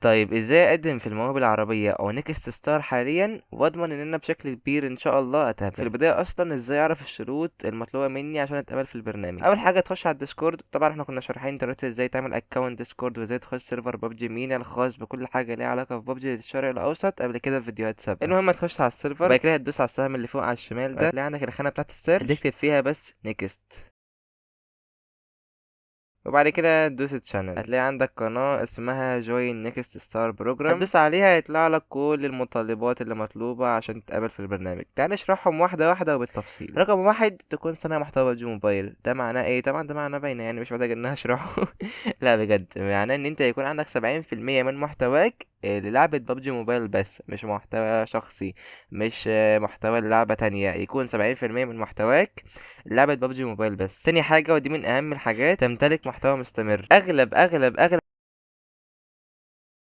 طيب ازاي اقدم في المواهب العربية او نيكست ستار حاليا واضمن ان انا بشكل كبير ان شاء الله اتقبل؟ في البداية اصلا ازاي اعرف الشروط المطلوبة مني عشان اتقبل في البرنامج؟ اول حاجة تخش على الديسكورد. طبعا احنا كنا شارحين دلوقتي ازاي تعمل اكونت ديسكورد وازاي تخش سيرفر ببجي مينا الخاص بكل حاجة ليها علاقة ببجي للشرق الاوسط قبل كده في فيديوهات سابقة. المهم تخش على السيرفر وبعد كده هتدوس على السهم اللي فوق على الشمال ده، هتلاقي عندك الخانة بتاعت السيرش، هتكتب فيها بس نيكست وبعد كده تدوس تشانل. هتلاقي عندك قناة اسمها جوين نيكست ستار بروجرام، هتدوس عليها هيطلع لك كل المتطلبات اللي مطلوبة عشان تتقبل في البرنامج. تعال نشرحهم واحدة واحدة وبالتفصيل. رقم واحد، تكون صانع محتوى ببجي موبايل. ده معناه ايه؟ طبعا ده معناه باينة يعني، مش محتاج ان انا اشرحه. لا بجد، معناه ان انت يكون عندك 70% من محتواك للعبة ببجي موبايل بس، مش محتوى شخصي، مش محتوى لعبة تانية. يكون 70% من محتواك لعبة ببجي موبايل بس. تاني حاجة ودي من أهم الحاجات، تمتلك محتوى مستمر. أغلب